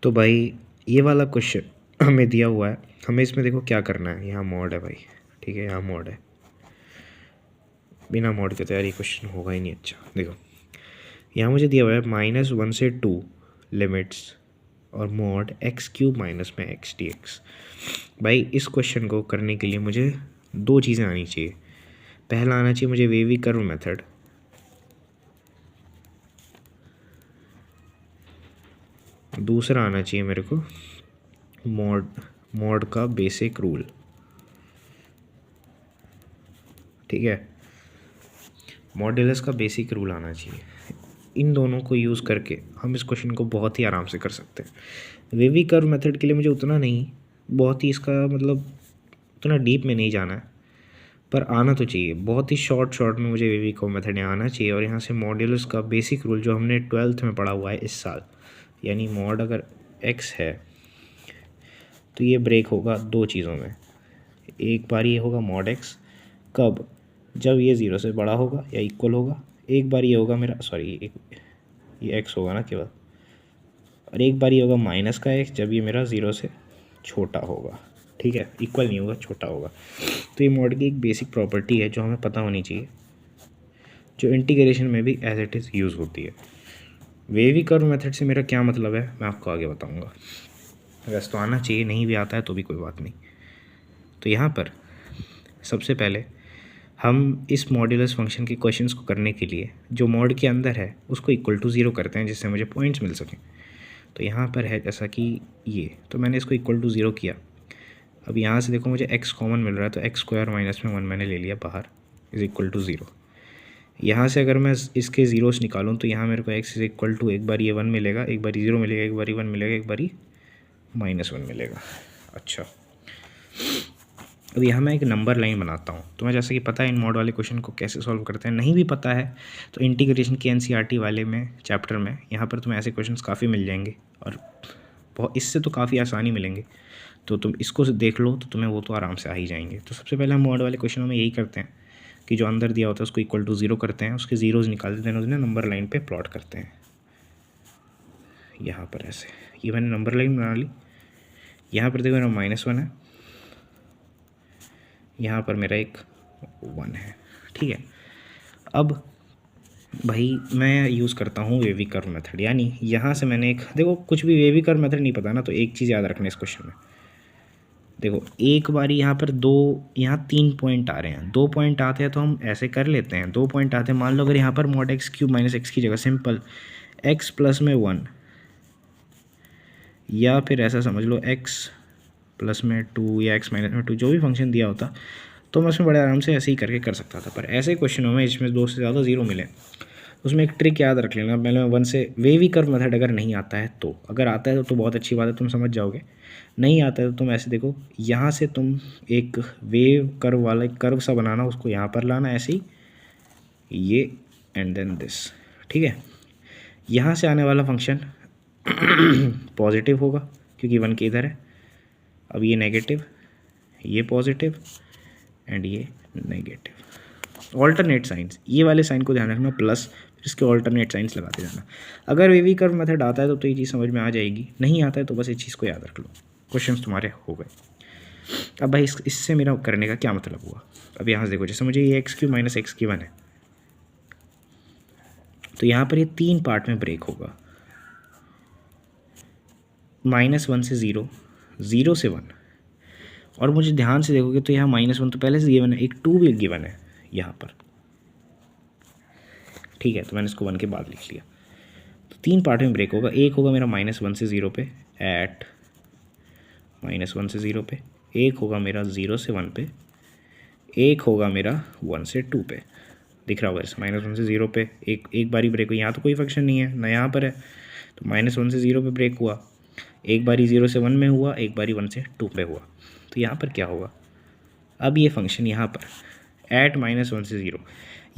तो भाई ये वाला क्वेश्चन हमें दिया हुआ है, हमें इसमें देखो क्या करना है। यहाँ मॉड है भाई, ठीक है, यहाँ मॉड है। बिना मॉड के तो यार ये क्वेश्चन होगा ही नहीं। अच्छा देखो, यहाँ मुझे दिया हुआ है -1 से 2 लिमिट्स और मॉड x³ माइनस में x dx। भाई इस क्वेश्चन को करने के लिए मुझे दो चीज़ें आनी चाहिए। पहला आना चाहिए मुझे वेवी कर्व मेथड, दूसरा आना चाहिए मेरे को मॉड का बेसिक रूल। ठीक है, मॉड्यूलस का बेसिक रूल आना चाहिए। इन दोनों को यूज़ करके हम इस क्वेश्चन को बहुत ही आराम से कर सकते हैं। वेवी कर्व मेथड के लिए मुझे उतना नहीं, बहुत ही इसका मतलब उतना डीप में नहीं जाना है, पर आना तो चाहिए। बहुत ही शॉर्ट में मुझे वेवी कर्व मेथड यहाँ आना चाहिए। और यहाँ से मॉड्यूलस का बेसिक रूल जो हमने 12th में पढ़ा हुआ है इस साल, यानी मॉड अगर x है तो ये ब्रेक होगा दो चीज़ों में। एक बार ये होगा मॉड x, कब? जब ये 0 से बड़ा होगा या इक्वल होगा। एक बार ये होगा मेरा ये x होगा ना केवल, और एक बार ये होगा माइनस का x जब ये मेरा 0 से छोटा होगा। ठीक है, इक्वल नहीं होगा, छोटा होगा। तो ये मॉड की एक बेसिक प्रॉपर्टी है जो हमें पता होनी चाहिए, जो इंटीग्रेशन में भी एज इट इज़ यूज़ होती है। वेवी कर्व मेथड से मेरा क्या मतलब है मैं आपको आगे बताऊंगा। वैसे तो आना चाहिए, नहीं भी आता है तो भी कोई बात नहीं। तो यहाँ पर सबसे पहले हम इस मॉड्यूलस फंक्शन के क्वेश्चंस को करने के लिए जो मॉड के अंदर है उसको इक्वल टू 0 करते हैं, जिससे मुझे पॉइंट्स मिल सकें। तो यहाँ पर है जैसा कि ये, तो मैंने इसको इक्वल टू 0 किया। अब यहाँ से देखो मुझे x कॉमन मिल रहा है, तो x² माइनस में 1 मैंने ले लिया बाहर, इज़ इक्वल टू 0। यहाँ से अगर मैं इसके ज़ीरोस निकालूँ तो यहाँ मेरे को x इज़ इक्वल टू, एक बार ये 1 मिलेगा, एक बार 0 मिलेगा, एक बार 1 मिलेगा, एक बार -1 मिलेगा। अच्छा, अब यहाँ मैं एक नंबर लाइन बनाता हूँ। तुम्हें जैसे कि पता है इन मॉड वाले क्वेश्चन को कैसे सॉल्व करते हैं, नहीं भी पता है तो इंटीग्रेशन के NCERT वाले में चैप्टर में यहाँ पर तुम्हें ऐसे क्वेश्चंस काफ़ी मिल जाएंगे, और बहुत इससे तो काफ़ी आसानी मिलेंगे। तो तुम इसको देख लो तो तुम्हें वो तो आराम से आ ही जाएंगे। तो सबसे पहले हम मॉड वाले क्वेश्चनों में यही करते हैं कि जो अंदर दिया होता है उसको इक्वल टू 0 करते हैं, उसके ज़ीरोज़ निकाल देते हैं, उन्हें नंबर लाइन पर प्लॉट करते हैं। यहाँ पर ऐसे ये मैंने नंबर लाइन बना ली। यहाँ पर देखो मेरा -1 है, यहाँ पर मेरा एक 1 है। ठीक है, अब भाई मैं यूज़ करता हूँ वेवी कर्व मेथड, यानी यहाँ से मैंने एक, देखो कुछ भी वेवी कर्व मेथड नहीं पता ना, तो एक चीज़ याद रखना इस क्वेश्चन में। देखो एक बारी यहाँ पर यहाँ 3 पॉइंट आ रहे हैं, 2 पॉइंट आते हैं तो हम ऐसे कर लेते हैं। 2 पॉइंट आते हैं, मान लो अगर यहाँ पर मॉड x³ माइनस x की जगह सिंपल x प्लस में 1, या फिर ऐसा समझ लो x प्लस में 2 या x माइनस में 2, जो भी फंक्शन दिया होता तो मैं उसमें बड़े आराम से ऐसे ही करके कर सकता था। पर ऐसे क्वेश्चनों में इसमें 2 से ज़्यादा 0 मिले, उसमें एक ट्रिक याद रख लेना। पहले 1 से वेवी कर्व मेथड अगर नहीं आता है तो, अगर आता है तो बहुत अच्छी बात है, तुम समझ जाओगे। नहीं आता है तो तुम ऐसे देखो, यहाँ से तुम एक वेव कर्व वाला एक कर्व सा बनाना, उसको यहाँ पर लाना ऐसे ही, ये एंड देन दिस। ठीक है, यहाँ से आने वाला फंक्शन पॉजिटिव होगा क्योंकि 1 के इधर है। अब ये नेगेटिव, ये पॉजिटिव एंड ये नेगेटिव। ऑल्टरनेट साइंस, ये वाले साइन को ध्यान रखना, प्लस फिर इसके ऑल्टरनेट साइंस लगाते जाना। अगर वेवी कर्व मेथड आता है तो ये चीज़ समझ में आ जाएगी, नहीं आता है तो बस इस चीज़ को याद रख लो। क्वेश्चंस तुम्हारे हो गए। अब भाई इससे मेरा करने का क्या मतलब हुआ। अब यहाँ से देखो, जैसे मुझे ये x³ माइनस x की 1 है, तो यहाँ पर ये 3 पार्ट में ब्रेक होगा। -1 से 0, 0 से 1, और मुझे ध्यान से देखोगे तो यहाँ -1 तो पहले से गिवन है, एक 2 भी गिवन है यहाँ पर। ठीक है, तो मैंने इसको 1 के बाद लिख लिया। तो 3 पार्ट में ब्रेक होगा। एक होगा मेरा -1 से 0 पे, एट -1 से 0 पे। एक होगा मेरा 0 से 1 पे। एक होगा मेरा 1 से 2 पे। दिख रहा होगा इस -1 से 0 पे एक बारी ब्रेक हुई। यहाँ तो कोई फंक्शन नहीं है ना, यहाँ पर है, तो -1 से 0 पे ब्रेक हुआ। एक बारी 0 से 1 में हुआ, एक बारी 1 से 2 पे हुआ। तो यहाँ पर क्या होगा, अब ये फंक्शन यहाँ पर एट -1 से 0,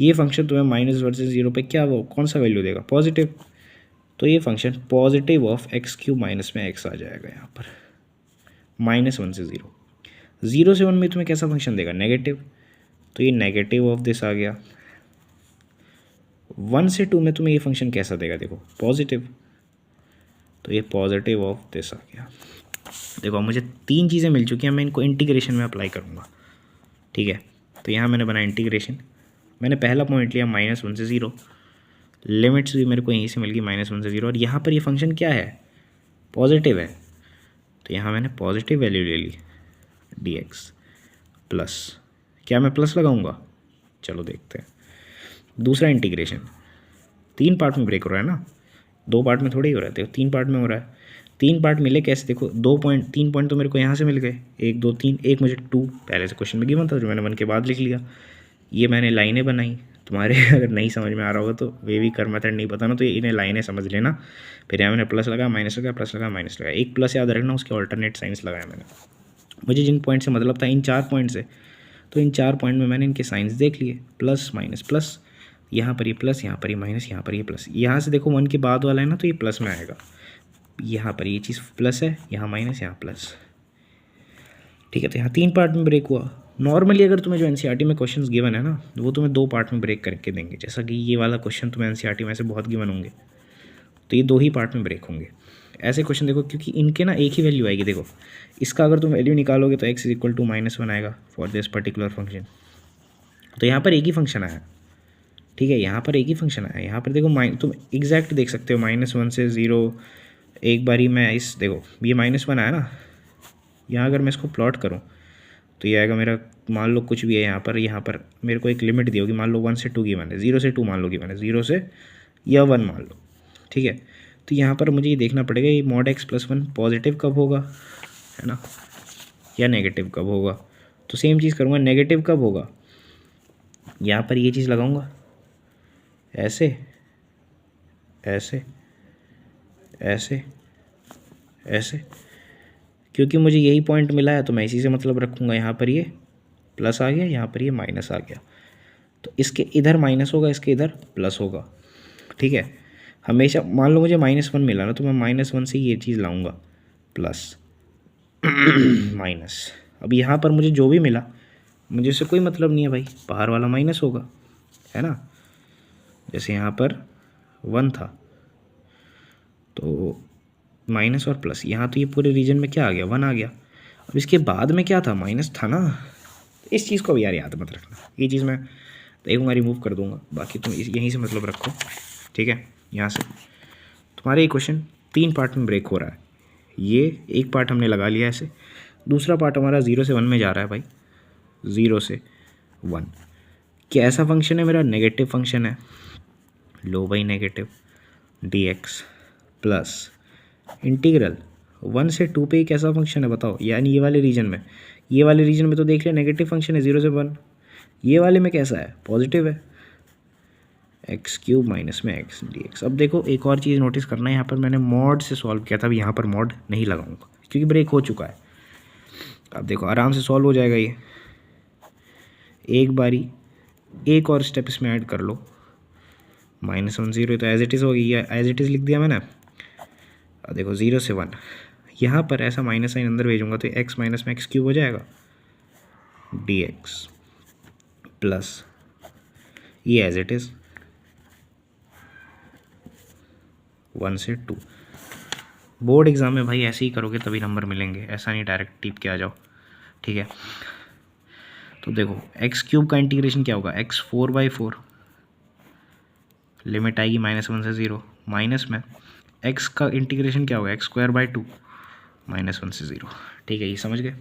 ये फंक्शन तुम्हें -1 से 0 पे क्या वो कौन सा वैल्यू देगा, पॉजिटिव। तो ये function positive of x³ minus में x आ जाएगा यहाँ पर। -1 से 0, 0 से 1 में तुम्हें कैसा फंक्शन देगा, नेगेटिव, तो ये नेगेटिव ऑफ दिस आ गया। 1 से 2 में तुम्हें ये फंक्शन कैसा देगा, देखो पॉजिटिव, तो ये पॉजिटिव ऑफ दिस आ गया। देखो मुझे 3 चीज़ें मिल चुकी हैं, मैं इनको इंटीग्रेशन में अप्लाई करूँगा। ठीक है, तो यहाँ मैंने बनाया इंटीग्रेशन। मैंने पहला पॉइंट लिया -1 से 0, लिमिट्स भी मेरे को यहीं से मिल गई -1 से 0, और यहाँ पर ये फंक्शन क्या है, पॉजिटिव है, तो यहाँ मैंने पॉजिटिव वैल्यू ले ली dx प्लस, क्या मैं प्लस लगाऊंगा, चलो देखते हैं। दूसरा इंटीग्रेशन 3 पार्ट में ब्रेक हो रहा है ना, 2 पार्ट में थोड़ी हो रहा है, देखो 3 पार्ट में हो रहा है। 3 पार्ट मिले कैसे, देखो 3 पॉइंट तो मेरे को यहाँ से मिल गए, 1 2 3, एक मुझे 2 पहले से क्वेश्चन में गिवन था जो मैंने 1 के बाद लिख लिया। ये मैंने लाइनें बनाई, तुम्हारे अगर नहीं समझ में आ रहा होगा तो वेवी कर्व मेथड नहीं पता ना, तो इन्हें लाइनें समझ लेना। फिर यहाँ मैंने प्लस लगा, माइनस लगा, प्लस लगा, माइनस लगा, एक प्लस याद रखना, उसके ऑल्टरनेट साइंस लगाया मैंने। मुझे जिन पॉइंट से मतलब था इन 4 पॉइंट से, तो इन 4 पॉइंट में मैंने इनके साइंस देख लिए, प्लस माइनस प्लस, यहाँ पर ये प्लस, यहाँ पर ये माइनस, यहाँ पर ये प्लस। यहाँ से देखो 1 के बाद वाला है ना, तो ये प्लस में आएगा, यहाँ पर ये चीज़ प्लस है, यहाँ माइनस, यहाँ प्लस। ठीक है, तो यहाँ 3 पार्ट में ब्रेक हुआ। नॉर्मली अगर तुम्हें जो एनसीईआरटी में क्वेश्चंस गिवन है ना, वो तुम्हें 2 पार्ट में ब्रेक करके देंगे, जैसा कि ये वाला क्वेश्चन तुम्हें एनसीईआरटी में से बहुत गिवन होंगे, तो ये 2 ही पार्ट में ब्रेक होंगे। ऐसे क्वेश्चन देखो, क्योंकि इनके ना एक ही वैल्यू आएगी। देखो इसका अगर तुम वैल्यू निकालोगे तो x = -1 आएगा फॉर दिस पर्टिकुलर फंक्शन, तो यहाँ पर एक ही फंक्शन आया। ठीक है, यहाँ पर एक ही फंक्शन आया। यहाँ पर देखो तुम एग्जैक्ट देख सकते हो, -1 से 0। एक बारी मैं इस, देखो ये -1 आया ना, यहाँ अगर मैं इसको प्लॉट करूँ तो ये आएगा मेरा, मान लो कुछ भी है यहाँ पर मेरे को एक लिमिट दी होगी, मान लो 1 से 2 गिवन है, 0 से 2 मान लो गिवन है, 0 से या 1 मान लो। ठीक है, तो यहाँ पर मुझे ये देखना पड़ेगा ये mod x + 1 पॉजिटिव कब होगा, है ना, या नेगेटिव कब होगा। तो सेम चीज़ करूँगा, नेगेटिव कब होगा, यहाँ पर ये चीज़ लगाऊंगा, ऐसे ऐसे ऐसे ऐसे, क्योंकि मुझे यही पॉइंट मिला है तो मैं इसी से मतलब रखूँगा। यहाँ पर ये प्लस आ गया, यहाँ पर ये माइनस आ गया, तो इसके इधर माइनस होगा, इसके इधर प्लस होगा। ठीक है, हमेशा मान लो मुझे -1 मिला ना, तो मैं -1 से ये चीज़ लाऊंगा, प्लस माइनस। अब यहाँ पर मुझे जो भी मिला, मुझे इससे कोई मतलब नहीं है भाई, बाहर वाला माइनस होगा, है ना। जैसे यहाँ पर 1 था तो माइनस और प्लस, यहाँ तो ये पूरे रीजन में क्या आ गया, 1 आ गया। अब इसके बाद में क्या था, माइनस था ना। इस चीज़ को भी यार याद मत रखना, ये चीज़ मैं देखूँगा रिमूव कर दूँगा, बाकी तुम यहीं से मतलब रखो। ठीक है, यहाँ से तुम्हारे ये क्वेश्चन 3 पार्ट में ब्रेक हो रहा है। ये एक पार्ट हमने लगा लिया ऐसे, दूसरा पार्ट हमारा 0 से 1 में जा रहा है भाई, 0 से 1। कैसा फंक्शन है मेरा, नेगेटिव फंक्शन है, लो भाई नेगेटिव dx प्लस इंटीग्रल 1 से 2 पे कैसा फंक्शन है बताओ, यानी ये वाले रीजन में, ये वाले रीजन में तो देख लिया नेगेटिव फंक्शन है 0 से 1, ये वाले में कैसा है, पॉजिटिव है, x³ माइनस में x dx। अब देखो एक और चीज़ नोटिस करना है, यहाँ पर मैंने मॉड से सॉल्व किया था, अब यहाँ पर मॉड नहीं लगाऊंगा क्योंकि ब्रेक हो चुका है। अब देखो आराम से सॉल्व हो जाएगा ये, एक बारी एक और स्टेप इसमें ऐड कर लो, -1 0 तो एज इट इज़ होगी, एज इट इज़ लिख दिया मैंने। अब देखो 0 से 1, यहाँ पर ऐसा माइनस साइन अंदर भेजूंगा तो x माइनस में x³ हो जाएगा dx प्लस ये एज इट इज़ 1 से 2। बोर्ड एग्ज़ाम में भाई ऐसे ही करोगे तभी नंबर मिलेंगे, ऐसा नहीं डायरेक्ट टिप के आ जाओ। ठीक है, तो देखो x³ का इंटीग्रेशन क्या होगा, x 4/4, लिमिट आएगी -1 से 0, माइनस में x का इंटीग्रेशन क्या होगा, x² 2 -1 से 0। ठीक है, ये समझ गए,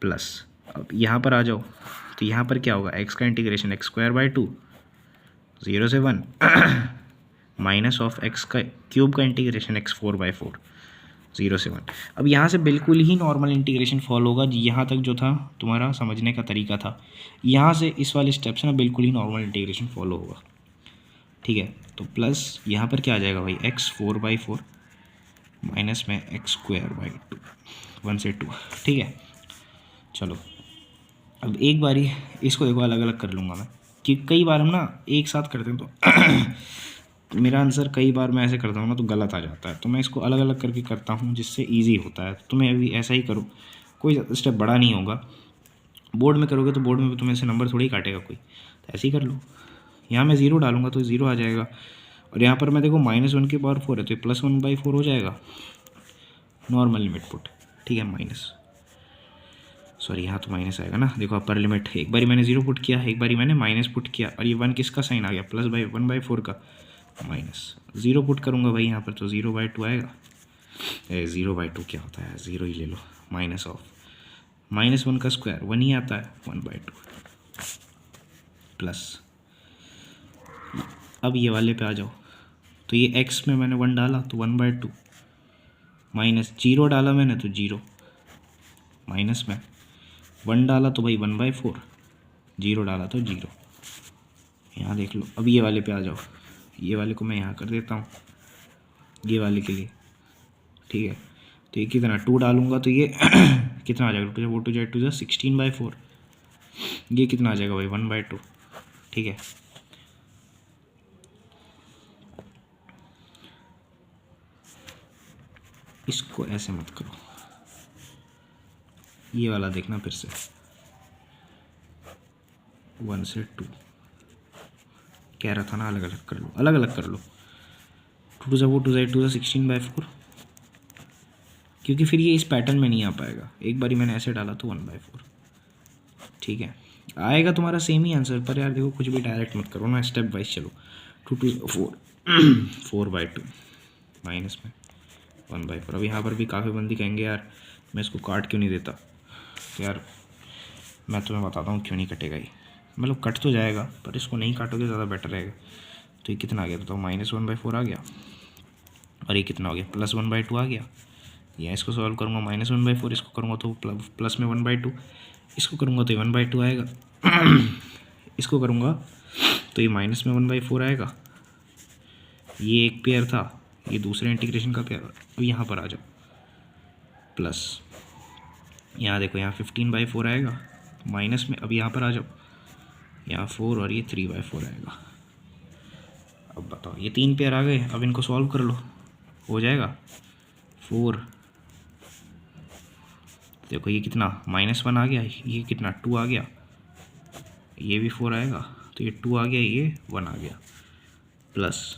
प्लस अब यहाँ पर आ जाओ, तो यहाँ पर क्या होगा, x का इंटीग्रेशन x² 2 0 से 1 माइनस ऑफ x³ का इंटीग्रेशन x 4/4 0 से 1। अब यहाँ से बिल्कुल ही नॉर्मल इंटीग्रेशन फॉलो होगा, यहाँ तक जो था तुम्हारा समझने का तरीका था, यहाँ से इस वाले स्टेप से ना बिल्कुल ही नॉर्मल इंटीग्रेशन फॉलो होगा। ठीक है, तो प्लस यहाँ पर क्या आ जाएगा भाई, x 4/4 माइनस में x² 2 1 से 2। ठीक है, चलो अब एक बारी इसको देखो अलग अलग कर लूँगा मैं, कि कई बार हम ना एक साथ करते हैं तो मेरा आंसर कई बार मैं ऐसे करता हूँ ना तो गलत आ जाता है, तो मैं इसको अलग अलग करके करता हूँ जिससे ईजी होता है। तुम्हें अभी ऐसा ही करो, कोई स्टेप बड़ा नहीं होगा। बोर्ड में करोगे तो बोर्ड में तुम्हें ऐसे नंबर थोड़ी काटेगा कोई, तो ऐसे ही कर लो। यहाँ मैं 0 डालूंगा तो 0 आ जाएगा, और यहाँ पर मैं देखो -1 की पावर 4 है तो ये +1/4 हो जाएगा, नॉर्मल लिमिट पुट, ठीक है। माइनस, सॉरी यहाँ तो माइनस आएगा ना, देखो अपर लिमिट, एक बारी मैंने 0 पुट किया, एक बारी मैंने माइनस पुट किया, और ये 1 किसका साइन आ गया, +1/4 का, माइनस 0 पुट करूँगा भाई यहाँ पर तो 0/2 आएगा। 0/2 क्या होता है, 0 ही ले लो, माइनस ऑफ -1 का स्क्वायर 1 ही आता है, 1/2 प्लस। अब ये वाले पे आ जाओ, तो ये x में मैंने 1 डाला तो 1/2, माइनस 0 डाला मैंने तो 0, माइनस में 1 डाला तो भाई 1/4, 0 डाला तो 0। यहाँ देख लो। अब ये वाले पे आ जाओ, ये वाले को मैं यहाँ कर देता हूँ ये वाले के लिए, ठीक है। तो ये कितना 2 डालूंगा तो ये कितना आ जाएगा, 2 16/4, ये कितना आ जाएगा भाई 1/2, ठीक है। इसको ऐसे मत करो, ये वाला देखना फिर से, 1 से 2 कह रहा था ना, अलग अलग कर लो, अलग अलग कर लो। 2 16/4, क्योंकि फिर ये इस पैटर्न में नहीं आ पाएगा। एक बारी मैंने ऐसे डाला तो 1/4, ठीक है। आएगा तुम्हारा सेम ही आंसर, पर यार देखो कुछ भी डायरेक्ट मत करो ना, स्टेप वाइज चलो। 2 4 4/2 माइनस में 1/4। अब यहाँ पर भी काफ़ी बंदी कहेंगे यार मैं इसको काट क्यों नहीं देता, तो यार मैं तुम्हें बताता हूँ क्यों नहीं कटेगा ये, मतलब कट तो जाएगा पर इसको नहीं काटोगे ज़्यादा बेटर रहेगा। तो ये कितना आ गया, तो -1/4 आ गया, और ये कितना हो गया, +1/2 आ गया। या इसको सॉल्व करूँगा -1/4, इसको करूँगा तो प्लस में 1/2, इसको करूँगा तो ये 1/2 आएगा इसको करूँगा तो ये माइनस में 1/4 आएगा। ये एक पेयर था, ये दूसरे इंटीग्रेशन का पेयर। अब यहाँ पर आ जाओ, प्लस यहाँ देखो, यहाँ 15/4 आएगा, माइनस में, अब यहाँ पर आ जाओ, यहाँ 4 और ये 3/4 आएगा। अब बताओ, ये 3 पेयर आ गए, अब इनको सॉल्व कर लो, हो जाएगा 4, देखो ये कितना -1 आ गया, ये कितना 2 आ गया, ये भी 4 आएगा, तो ये 2 आ गया, ये 1 आ गया, प्लस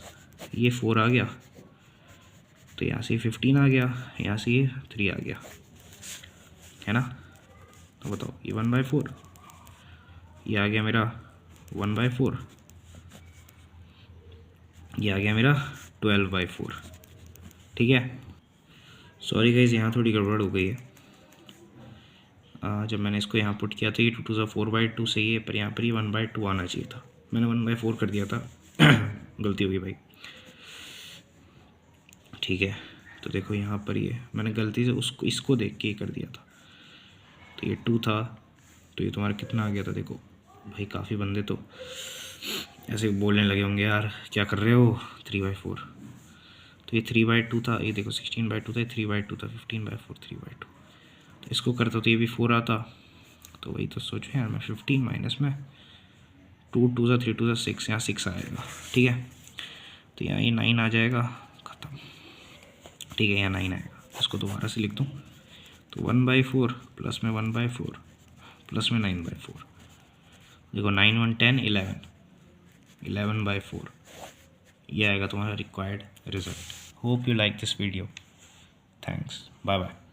ये 4 आ गया, तो यहाँ से 15 आ गया, यहाँ से ये 3 आ गया, है ना। तो बताओ ये 1/4, ये आ गया मेरा 1/4, ये आ गया मेरा 12/4, ठीक है। सॉरी गाइज, यहाँ थोड़ी गड़बड़ हो गई है। जब मैंने इसको यहाँ पुट किया तो ये 2 4/2 सही है, पर यहाँ पर ये 1/2 आना चाहिए था, मैंने 1/4 कर दिया था गलती हो गई भाई, ठीक है। तो देखो यहाँ पर ये मैंने गलती से उसको इसको देख के कर दिया था, तो ये 2 था, तो ये तुम्हारा कितना आ गया था, देखो भाई काफ़ी बंदे तो ऐसे बोलने लगे होंगे यार क्या कर रहे हो, 3/4, तो ये 3/2 था, ये देखो 16/2 था, 3/2 था, 15/4 3/2, तो इसको करता तो ये भी 4 आता, तो वही तो सोचो यार मैं, 15 माइनस में 2 2 3 2 6, यहाँ 6 आएगा, ठीक है। तो यहाँ ये 9 आ जाएगा, ख़त्म, ठीक है। यहाँ 9 आएगा, इसको दोबारा से लिख दूँ तो 1/4 प्लस में 1/4 प्लस में 9/4, देखो 9 1 10 11/4, ये आएगा तुम्हारा required result. Hope you like this video, thanks, bye bye.